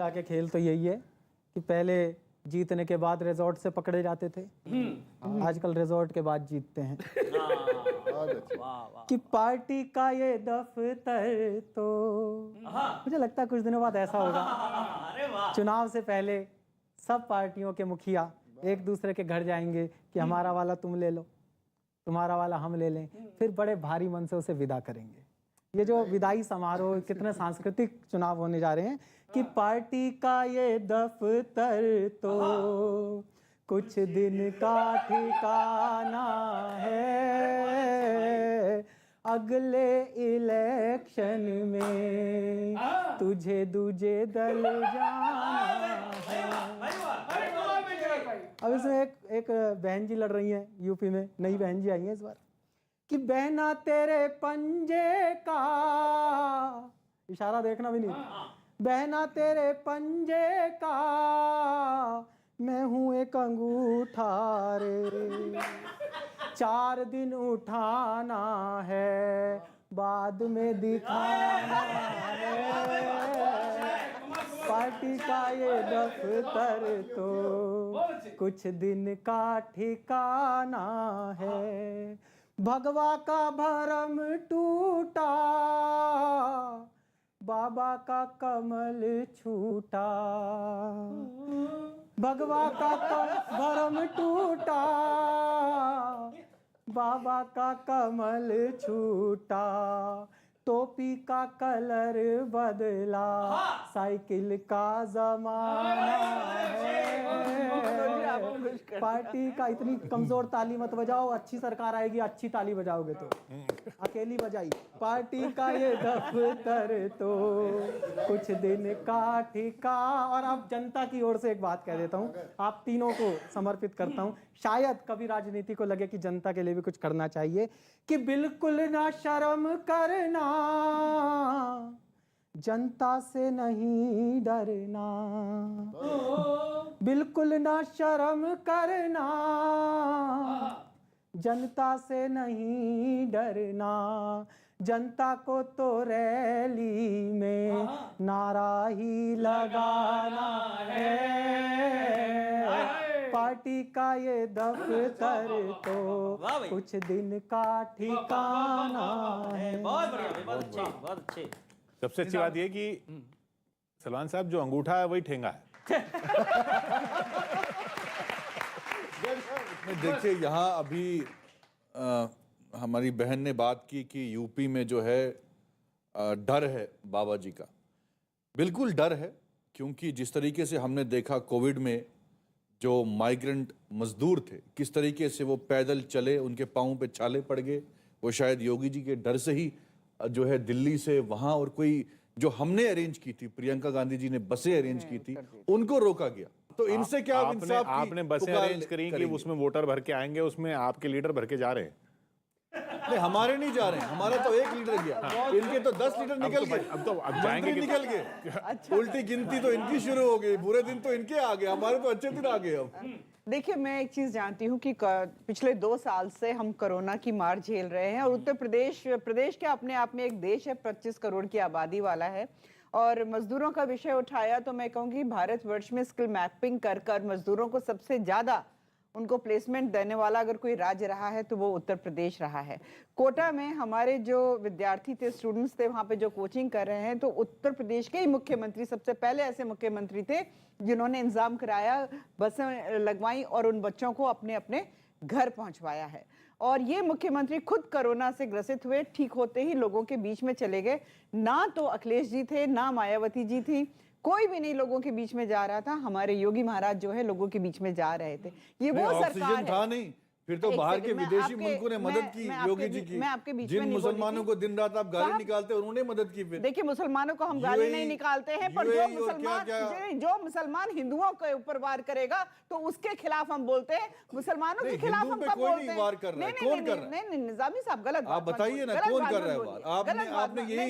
कुल के खेल तो यही है कि पहले जीतने के बाद रिजॉर्ट से पकड़े जाते थे, आजकल रिजॉर्ट के बाद जीतते हैं। कि पार्टी का ये दफ्तर तो मुझे लगता है कुछ दिनों बाद ऐसा होगा, चुनाव से पहले सब पार्टियों के मुखिया एक दूसरे के घर जाएंगे कि हमारा वाला तुम ले लो, तुम्हारा वाला हम ले लें, फिर बड़े भारी मन से उसे विदा करेंगे। ये जो विदाई समारोह, कितने सांस्कृतिक चुनाव होने जा रहे हैं कि पार्टी का ये दफ्तर तो कुछ दिन का ठिकाना है, अगले इलेक्शन में तुझे दूजे दल जाना है। अब इसमें एक बहन जी लड़ रही हैं यूपी में, नई बहन जी आई हैं इस बार, कि बहना तेरे पंजे का, इशारा देखना भी नहीं, बहना तेरे पंजे का मैं हूं एक अंगूठा रे, 4 दिन उठाना है बाद में दिखाना है, पार्टी का ये दफ्तर तो कुछ दिन का ठिकाना है, भगवा का भरम टूटा बाबा का कमल छूटा, भगवा का भरम टूटा बाबा का कमल छूटा, टोपी का कलर बदला साइकिल का जमाना है, पार्टी का इतनी कमजोर ताली मत बजाओ, अच्छी सरकार आएगी अच्छी ताली बजाओगे तो, अकेली बजाई, पार्टी का ये दफ्तर तो कुछ दिन का ठिका। और अब जनता की ओर से एक बात कह देता हूँ, आप तीनों को समर्पित करता हूँ, शायद कभी राजनीति को लगे कि जनता के लिए भी कुछ करना चाहिए, कि बिल्कुल ना शर्म करना, जनता से नहीं डरना, बिल्कुल ना शर्म करना, जनता से नहीं डरना, जनता को तो रैली में नारा ही लगाना है, पार्टी का ये दफ्तर तो कुछ दिन का ठिकाना है। बहुत बढ़िया, बहुत अच्छे, बहुत अच्छे। सबसे अच्छी बात यह कि सलमान साहब जो अंगूठा है वही ठेंगा है। देखिए यहाँ अभी हमारी बहन ने बात की कि यूपी में जो है डर है बाबा जी का, बिल्कुल डर है, क्योंकि जिस तरीके से हमने देखा कोविड में जो माइग्रेंट मजदूर थे किस तरीके से वो पैदल चले, उनके पाँव पे छाले पड़ गए, वो शायद योगी जी के डर से ही जो है दिल्ली से वहाँ, और कोई जो हमने अरेंज की थी, प्रियंका गांधी जी ने बसें अरेंज की थी, उनको रोका गया। तो इनसे क्या आपने बसें अरेंज करी कि उसमें वोटर भर के आएंगे, उसमें आपके लीडर भर के जा रहे हैं? नहीं, हमारे नहीं जा रहे हैं, हमारा तो 1 लीडर गया, इनके तो 10 लीडर निकल गए, अब जाएंगे, निकल गए, उल्टी गिनती तो इनकी शुरू हो गई, बुरे दिन तो इनके आ गए, हमारे तो अच्छे दिन आ गए। अब देखिए, मैं एक चीज जानती हूँ कि पिछले 2 साल से हम कोरोना की मार झेल रहे हैं, और उत्तर प्रदेश के अपने आप में एक देश है, 25 करोड़ की आबादी वाला है, और मजदूरों का विषय उठाया तो मैं कहूँगी भारतवर्ष में स्किल मैपिंग कर मजदूरों को सबसे ज्यादा उनको प्लेसमेंट देने वाला अगर कोई राज्य रहा है तो वो उत्तर प्रदेश रहा है। कोटा में हमारे जो विद्यार्थी थे, स्टूडेंट्स थे, वहाँ पे जो कोचिंग कर रहे हैं, तो उत्तर प्रदेश के ही मुख्यमंत्री सबसे पहले ऐसे मुख्यमंत्री थे जिन्होंने इंतजाम कराया, बसें लगवाई और उन बच्चों को अपने अपने घर पहुंचवाया है। और ये मुख्यमंत्री खुद कोरोना से ग्रसित हुए, ठीक होते ही लोगों के बीच में चले गए। ना तो अखिलेश जी थे, ना मायावती जी थी, कोई भी नहीं लोगों के बीच में जा रहा था। हमारे योगी महाराज जो है लोगों के बीच में जा रहे थे। ये वो सरकार था नहीं, फिर तो बाहर के विदेशी मुल्कों ने मदद की योगी जी की। मैं आपके बीच जिन मुसलमानों को दिन रात आप गाली निकालते हैं उन्होंने मदद की। फिर देखिए, मुसलमानों को हम गाली नहीं निकालते हैं, पर जो मुसलमान हिंदुओं के ऊपर वार करेगा तो उसके खिलाफ हम बोलते हैं। मुसलमानों के खिलाफ हम कब बोलते हैं? वार कर रहा है, कौन कर रहा है? नहीं, निजामी साहब गलत आप बताइए ना, कौन कर रहा है वार? आपने यही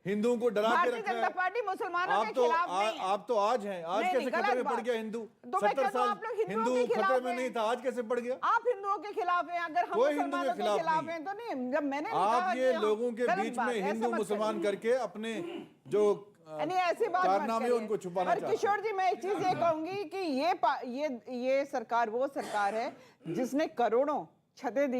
हिंदुओं को डरा के रखा है। भारतीय जनता पार्टी मुसलमानों के खिलाफ नहीं। आप तो आज हैं, आज कैसे खतरे में पड़ गया हिंदू? 70 साल हिंदू खतरे में नहीं था, आज कैसे पड़ गया? आप हिंदुओं के खिलाफ हैं, अगर हम मुसलमानों के खिलाफ हैं तो नहीं। जब मैंने आप ये लोगों के बीच में हिंदू मुसलमान करके अपने जो नहीं ऐसी बात मत कारनामे करिए। उनको छुपाना और चाहते किशोर जी मैं एक चीज ये कहूंगी कि ये सरकार वो सरकार है जिसने करोड़ों छतें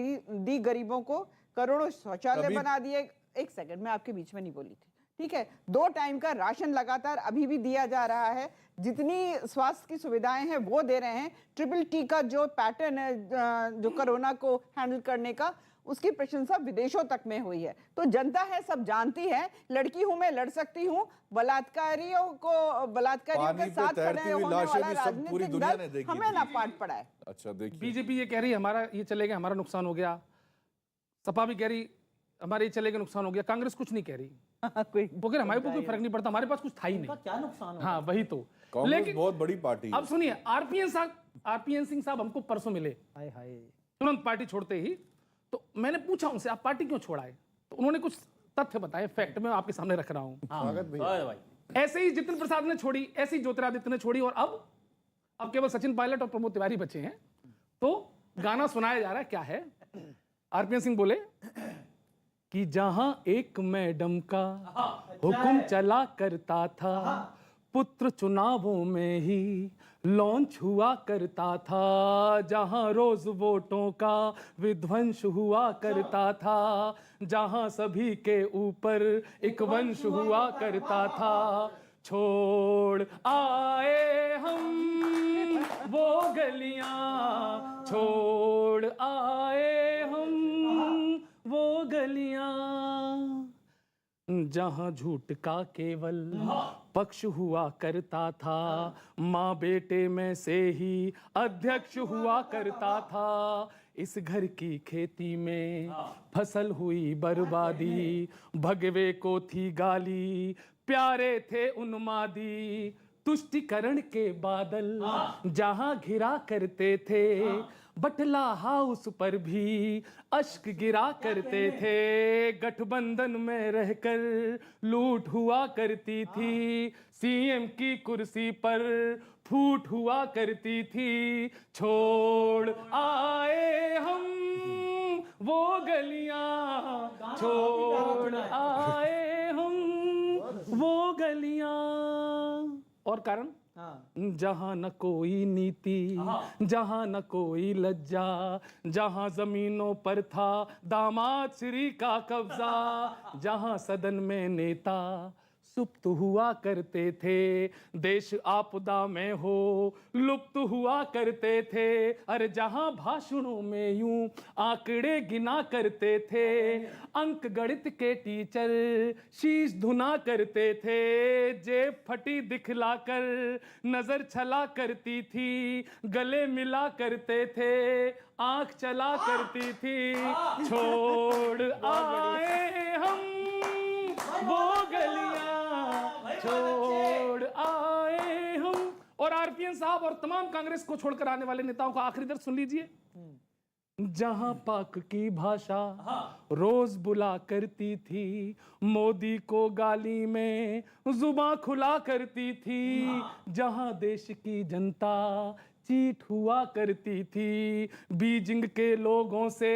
दी गरीबों को, करोड़ों शौचालय कभी- बना दिए। एक सेकंड, मैं आपके बीच में नहीं बोली थी, ठीक है। 2 टाइम का राशन लगातार अभी भी दिया जा रहा है, जितनी स्वास्थ्य की सुविधाएं हैं वो दे रहे हैं। ट्रिपल टी का जो पैटर्न है जो कोरोना को हैंडल करने का, उसकी प्रशंसा विदेशों तक में हुई है। तो जनता है, सब जानती है, लड़की हूं मैं, लड़ सकती हूं। बलात्कारियों पानी के पे साथ तैरती खड़े हुई होने लाशें वाला भी सब पूरी राजनीतिक दुनिया ने दल देखी हमें थी। ना पाठ पढ़ाए। अच्छा देखिए, बीजेपी ये कह रही है हमारा ये चले गए, हमारा नुकसान हो गया। सपा भी कह रही हमारे ये चले गए, नुकसान हो गया। कांग्रेस कुछ नहीं कह रही, कोई वो कह रहे हमारे को कोई फर्क नहीं पड़ता, हमारे पास कुछ था ही नहीं। क्या नुकसान हो? हाँ वही तो। कांग्रेस बहुत बड़ी पार्टी है। अब सुनिए, आरपीएन सिंह साहब हमको परसों मिले, हाय हाय। तुरंत पार्टी छोड़ते ही। तो मैंने पूछा उनसे आप पार्टी क्यों छोड़ा है, तो उन्होंने कुछ तथ्य बताए, फैक्ट मैं आपके सामने रख रहा हूँ। भाई ऐसे ही जितिन प्रसाद ने छोड़ी, ऐसे ही ज्योतिरादित्य ने छोड़ी, और अब केवल सचिन पायलट और प्रमोद तिवारी बचे हैं। तो गाना सुनाया जा रहा है, क्या है? आरपीएन सिंह बोले कि जहां एक मैडम का हुक्म चला करता था, पुत्र चुनावों में ही लॉन्च हुआ करता था। जहां रोज वोटों का विध्वंस हुआ करता था, जहां सभी के ऊपर एक वंश हुआ करता था। छोड़ आए हम वो गलियां, छोड़ आए हम वो गलियां, जहां झूठ का केवल पक्ष हुआ करता था। माँ बेटे में से ही अध्यक्ष हुआ करता था। इस घर की खेती में फसल हुई बर्बादी, भगवे को थी गाली, प्यारे थे उन्मादी। तुष्टिकरण के बादल जहां घिरा करते थे, बटला हाउस पर भी अश्क गिरा करते थे। गठबंधन में रहकर लूट हुआ करती थी, सीएम की कुर्सी पर फूट हुआ करती थी। छोड़ आए हम वो गलियां, छोड़ आए हम वो गलियां। और कारण जहां न कोई नीति, जहां न कोई लज्जा, जहां जमीनों पर था दामाद श्री का कब्जा, जहां सदन में नेता सुप्त हुआ करते थे, देश आपदा में हो लुप्त हुआ करते थे। अरे जहां भाषणों में यूं आंकड़े गिना करते थे, अंक गणित के टीचर शीश धुना करते थे। जेब फटी दिखलाकर नजर छला करती थी, गले मिला करते थे, आंख चला करती थी। छोड़ आए हम वो गलियां, छोड़ आए हम। और आरपीएन साहब और तमाम कांग्रेस को छोड़कर आने वाले नेताओं का आखिरी दर्द सुन लीजिए। जहां पाक की भाषा रोज बुला करती थी, मोदी को गाली में जुबां खुला करती थी। जहां देश की जनता चीट हुआ करती थी, बीजिंग के लोगों से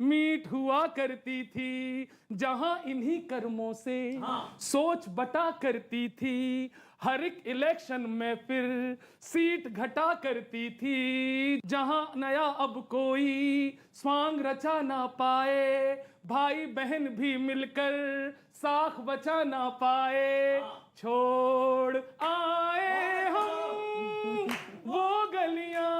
मीट हुआ करती थी। जहां इन्हीं कर्मों से सोच बटा करती थी, हर एक इलेक्शन में फिर सीट घटा करती थी। जहां नया अब कोई स्वांग रचा ना पाए, भाई बहन भी मिलकर साख बचा ना पाए। छोड़ आए हम वो गलियां।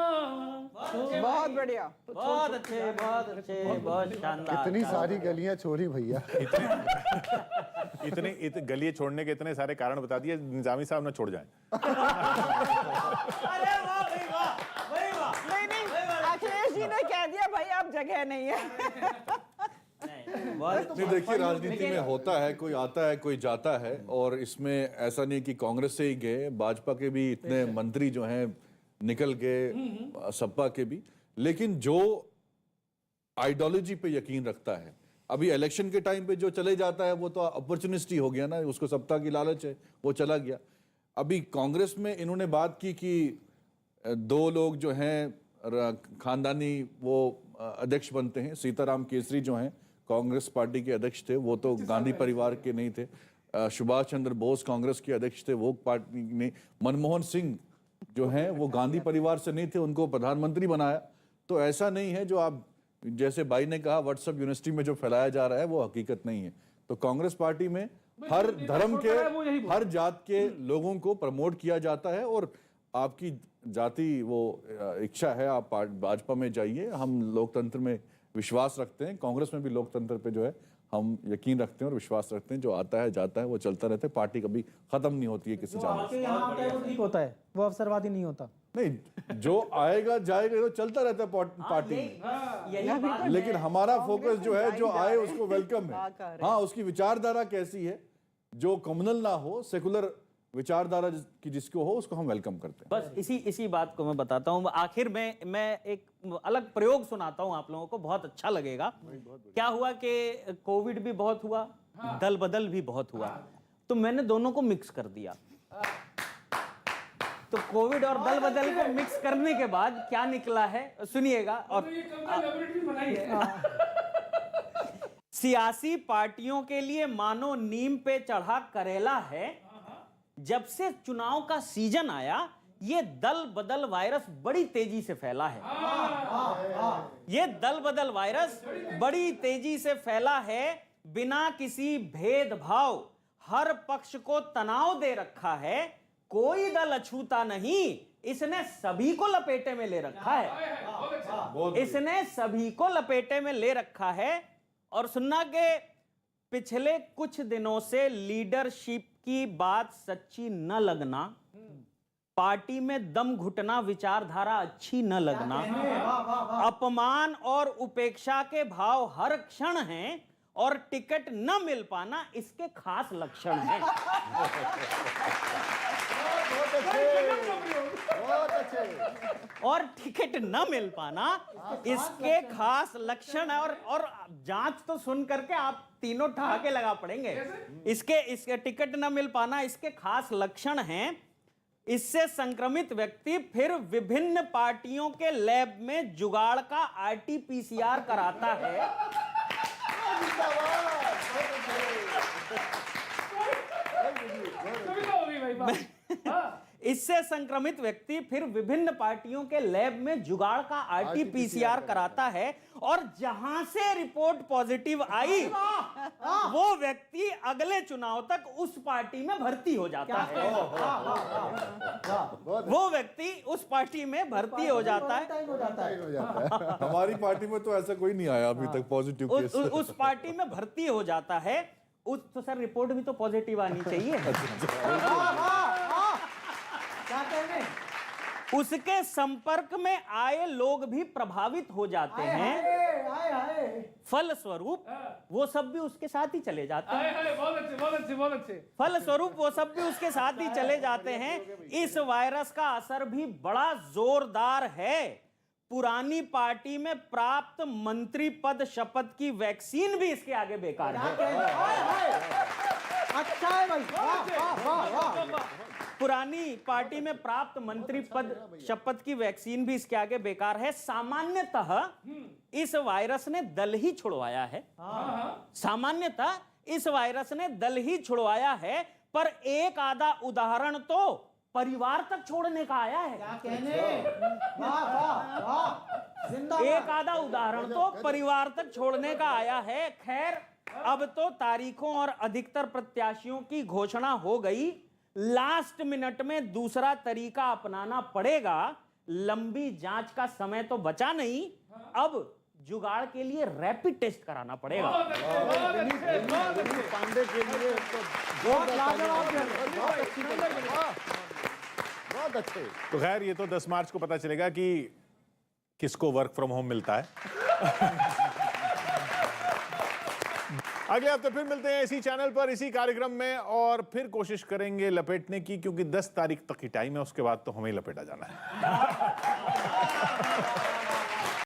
बहुत बढ़िया। बहुत अच्छे, बहुत शानदार। कितनी सारी गलियां छोड़ी भैया। गलियां छोड़ने के इतने सारे कारण बता दिए, निजामी साहब ना छोड़ जाएं। अरे वाह भाई वाह, भाई वाह। नहीं अखिलेश जी ने कह दिया भाई आप जगह नहीं है। नहीं देखिए, राजनीति में होता है, कोई आता है कोई जाता है, और इसमें ऐसा नहीं कि कांग्रेस से ही गए, भाजपा के भी इतने मंत्री जो हैं निकल गए, सपा के भी। लेकिन जो आइडियोलॉजी पे यकीन रखता है, अभी इलेक्शन के टाइम पे जो चले जाता है वो तो अपॉर्चुनिस्ट ही हो गया ना, उसको सत्ता की लालच है, वो चला गया। अभी कांग्रेस में इन्होंने बात की कि 2 लोग जो हैं खानदानी वो अध्यक्ष बनते हैं। सीताराम केसरी जो हैं कांग्रेस पार्टी के अध्यक्ष थे, वो तो गांधी परिवार के नहीं थे। सुभाष चंद्र बोस कांग्रेस के अध्यक्ष थे, वो पार्टी ने मनमोहन सिंह जो हैं वो गांधी परिवार से नहीं थे, उनको प्रधानमंत्री बनाया। तो ऐसा नहीं है जो आप जैसे भाई ने कहा व्हाट्सएप यूनिवर्सिटी में जो फैलाया जा रहा है वो हकीकत नहीं है। तो कांग्रेस पार्टी में हर धर्म के, हर जात के लोगों को प्रमोट किया जाता है और आपकी जाति वो इच्छा है आप भाजपा में जाइए। हम लोकतंत्र में विश्वास रखते हैं, कांग्रेस में भी लोकतंत्र पे जो है हम यकीन रखते हैं और विश्वास रखते हैं। जो आता है जाता है वो चलता रहता है, पार्टी कभी खत्म नहीं होती है किसी जाने से। यहाँ आता है वो ठीक होता है, वो अवसरवादी नहीं होता। नहीं, जो आएगा जाएगा तो चलता रहता है पार्टी में, लेकिन हमारा फोकस जो है जो आए उसको वेलकम है। हाँ, उसकी विचारधारा कैसी है, जो कम्युनल ना हो, सेकुलर विचारधारा की जिसको हो उसको हम वेलकम करते हैं। बस इसी बात को मैं बताता हूँ। आखिर में मैं एक अलग प्रयोग सुनाता हूँ आप लोगों को, बहुत अच्छा लगेगा। क्या हुआ कि कोविड भी बहुत हुआ, दल बदल भी बहुत हुआ, तो मैंने दोनों को मिक्स कर दिया। तो कोविड और दल बदल को मिक्स करने के बाद क्या निकला है सुनिएगा। और सियासी पार्टियों के लिए मानो नीम पे चढ़ा करेला है। जब से चुनाव का सीजन आया ये दल बदल वायरस बड़ी तेजी से फैला है। ये दल बदल वायरस बड़ी तेजी से फैला है, बिना किसी भेदभाव हर पक्ष को तनाव दे रखा है। कोई दल अछूता नहीं, इसने सभी को लपेटे में ले रखा है। इसने सभी को लपेटे में ले रखा है। और सुनना के पिछले कुछ दिनों से लीडरशिप की बात सच्ची न लगना, पार्टी में दम घुटना, विचारधारा अच्छी न लगना, अपमान और उपेक्षा के भाव हर क्षण हैं और टिकट न मिल पाना इसके खास लक्षण हैं। और टिकट न मिल पाना इसके खास लक्षण है। और जांच तो सुन करके आप तीनों ठहाके लगा पड़ेंगे। इसके टिकट न मिल पाना इसके खास लक्षण हैं। इससे संक्रमित व्यक्ति फिर विभिन्न पार्टियों के लैब में जुगाड़ का आरटीपीसीआर कराता है। इससे संक्रमित व्यक्ति फिर विभिन्न पार्टियों के लैब में जुगाड़ का आरटीपीसीआर कराता है और जहां से रिपोर्ट पॉजिटिव आई वो व्यक्ति अगले चुनाव तक उस पार्टी में भर्ती हो जाता है। वो व्यक्ति उस पार्टी में भर्ती हो जाता है। हमारी पार्टी में तो ऐसा कोई नहीं आया अभी तक पॉजिटिव केस। उस पार्टी में भर्ती हो जाता है। तो सर रिपोर्ट भी तो पॉजिटिव आनी चाहिए। उसके संपर्क में आए लोग भी प्रभावित हो जाते हैं। फलस्वरूप वो सब भी उसके साथ ही चले जाते हैं। बहुत अच्छे। फलस्वरूप वो सब भी उसके साथ ही चले जाते हैं। इस वायरस का असर भी बड़ा जोरदार है। पुरानी पार्टी में प्राप्त मंत्री पद शपथ की वैक्सीन भी इसके आगे बेकार है। अच्छा है भाई। पुरानी पार्टी में प्राप्त मंत्री पद शपथ की वैक्सीन भी इसके आगे बेकार है। सामान्यतः इस वायरस ने दल ही छुड़वाया है। सामान्यतः इस वायरस ने दल ही छुड़वाया है, पर एक आधा उदाहरण तो परिवार तक छोड़ने का आया है। क्या कहने? वाह वाह वाह। एक आधा उदाहरण तो परिवार तक छोड़ने का आया है। खैर, अब तो तारीखों और अधिकतर प्रत्याशियों की घोषणा हो गई। लास्ट मिनट में दूसरा तरीका अपनाना पड़ेगा। लंबी जांच का समय तो बचा नहीं, अब जुगाड़ के लिए रैपिड टेस्ट कराना पड़ेगा। पांडे के लिए बहुत अच्छे। तो खैर ये तो 10 मार्च को पता चलेगा कि किसको वर्क फ्रॉम होम मिलता है। अगले हफ्ते फिर मिलते हैं इसी चैनल पर, इसी कार्यक्रम में, और फिर कोशिश करेंगे लपेटने की, क्योंकि 10 तारीख तक ही टाइम है, उसके बाद तो हमें लपेटा जाना है।